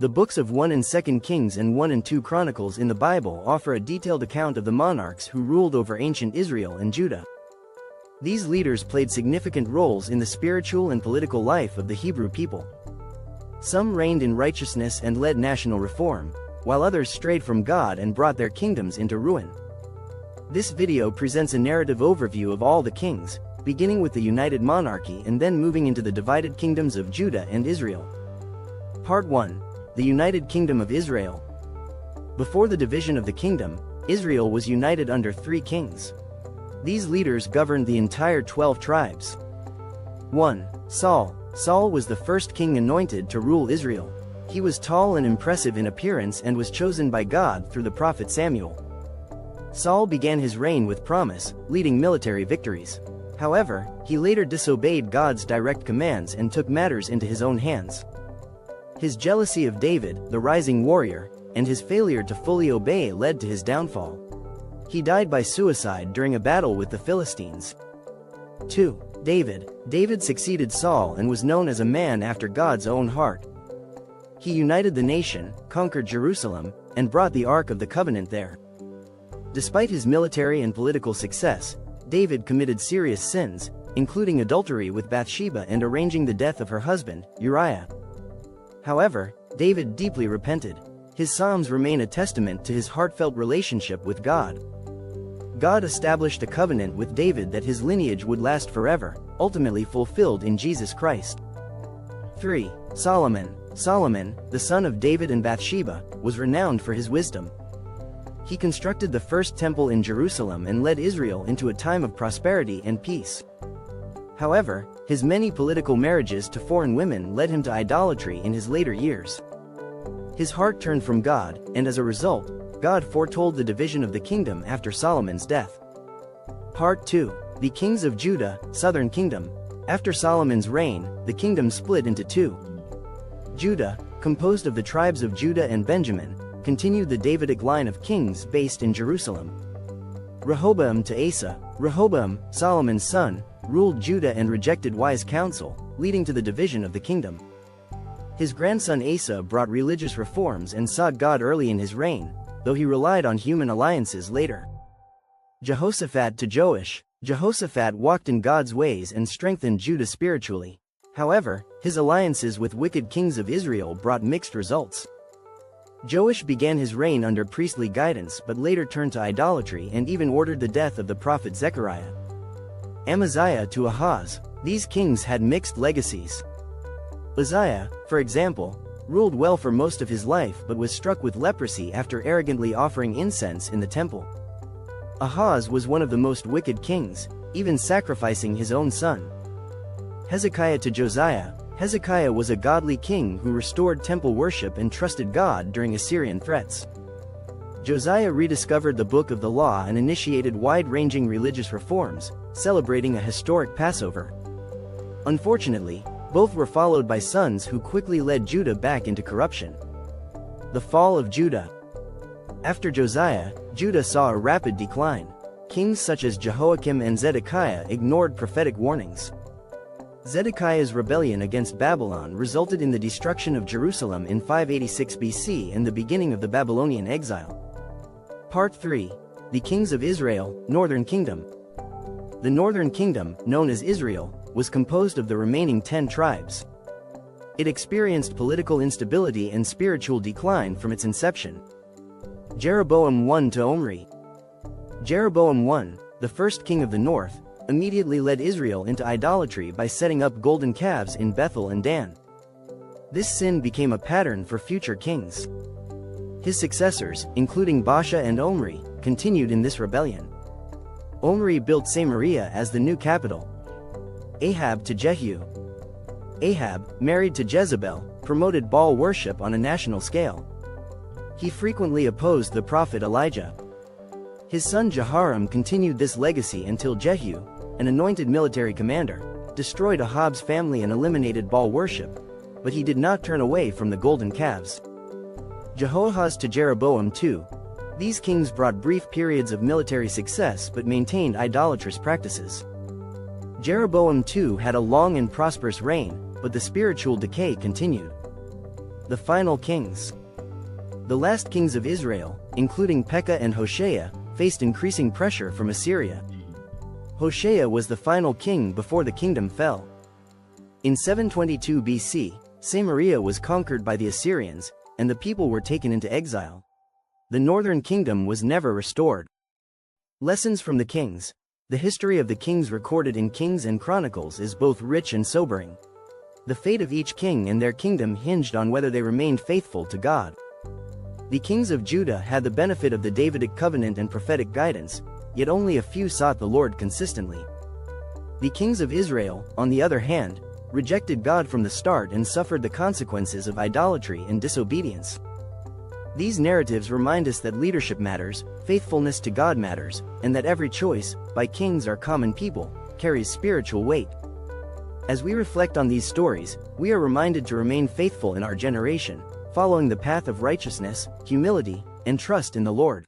The books of 1 and 2 Kings and 1 and 2 Chronicles in the Bible offer a detailed account of the monarchs who ruled over ancient Israel and Judah. These leaders played significant roles in the spiritual and political life of the Hebrew people. Some reigned in righteousness and led national reform, while others strayed from God and brought their kingdoms into ruin. This video presents a narrative overview of all the kings, beginning with the united monarchy and then moving into the divided kingdoms of Judah and Israel. Part 1. The United Kingdom of Israel. Before the division of the kingdom, Israel was united under 3 kings. These leaders governed the entire 12 tribes. 1. Saul. Saul was the first king anointed to rule Israel. He was tall and impressive in appearance and was chosen by God through the prophet Samuel. Saul began his reign with promise, leading military victories. However, he later disobeyed God's direct commands and took matters into his own hands. His jealousy of David, the rising warrior, and his failure to fully obey led to his downfall. He died by suicide during a battle with the Philistines. 2. David. David succeeded Saul and was known as a man after God's own heart. He united the nation, conquered Jerusalem, and brought the Ark of the Covenant there. Despite his military and political success, David committed serious sins, including adultery with Bathsheba and arranging the death of her husband, Uriah. However, David deeply repented. His Psalms remain a testament to his heartfelt relationship with God. God established a covenant with David that his lineage would last forever, ultimately fulfilled in Jesus Christ. 3. Solomon. Solomon, the son of David and Bathsheba, was renowned for his wisdom. He constructed the first temple in Jerusalem and led Israel into a time of prosperity and peace. However, his many political marriages to foreign women led him to idolatry in his later years. His heart turned from God, and as a result, God foretold the division of the kingdom after Solomon's death. Part 2. The Kings of Judah, Southern Kingdom. After Solomon's reign, the kingdom split into 2. Judah, composed of the tribes of Judah and Benjamin, continued the Davidic line of kings based in Jerusalem. Rehoboam to Asa. Rehoboam, Solomon's son, ruled Judah and rejected wise counsel, leading to the division of the kingdom. His grandson Asa brought religious reforms and sought God early in his reign, though he relied on human alliances later. Jehoshaphat to Joash. Jehoshaphat walked in God's ways and strengthened Judah spiritually. However, his alliances with wicked kings of Israel brought mixed results. Joash began his reign under priestly guidance but later turned to idolatry and even ordered the death of the prophet Zechariah. Amaziah to Ahaz. These kings had mixed legacies. Uzziah, for example, ruled well for most of his life but was struck with leprosy after arrogantly offering incense in the temple. Ahaz was one of the most wicked kings, even sacrificing his own son. Hezekiah to Josiah. Hezekiah was a godly king who restored temple worship and trusted God during Assyrian threats. Josiah rediscovered the Book of the Law and initiated wide-ranging religious reforms, celebrating a historic Passover. Unfortunately, both were followed by sons who quickly led Judah back into corruption. The fall of Judah. After Josiah, Judah saw a rapid decline. Kings such as Jehoiakim and Zedekiah ignored prophetic warnings. Zedekiah's rebellion against Babylon resulted in the destruction of Jerusalem in 586 BC and the beginning of the Babylonian exile. Part 3. The Kings of Israel, Northern Kingdom. The Northern Kingdom, known as Israel, was composed of the remaining 10 tribes. It experienced political instability and spiritual decline from its inception. Jeroboam I to Omri. Jeroboam I, the first king of the north, immediately led Israel into idolatry by setting up golden calves in Bethel and Dan. This sin became a pattern for future kings. His successors, including Baasha and Omri, continued in this rebellion. Omri built Samaria as the new capital. Ahab to Jehu. Ahab, married to Jezebel, promoted Baal worship on a national scale. He frequently opposed the prophet Elijah. His son Jehoram continued this legacy until Jehu, an anointed military commander, destroyed Ahab's family and eliminated Baal worship, but he did not turn away from the golden calves. Jehoahaz to Jeroboam II. These kings brought brief periods of military success but maintained idolatrous practices. Jeroboam II had a long and prosperous reign, but the spiritual decay continued. The final kings. The last kings of Israel, including Pekah and Hoshea, faced increasing pressure from Assyria. Hoshea was the final king before the kingdom fell. In 722 BC, Samaria was conquered by the Assyrians, and the people were taken into exile. The northern kingdom was never restored. Lessons from the kings. The history of the kings recorded in Kings and Chronicles is both rich and sobering. The fate of each king and their kingdom hinged on whether they remained faithful to God. The kings of Judah had the benefit of the Davidic covenant and prophetic guidance, yet only a few sought the Lord consistently. The kings of Israel, on the other hand, rejected God from the start and suffered the consequences of idolatry and disobedience. These narratives remind us that leadership matters, faithfulness to God matters, and that every choice, by kings or common people, carries spiritual weight. As we reflect on these stories, we are reminded to remain faithful in our generation, following the path of righteousness, humility, and trust in the Lord.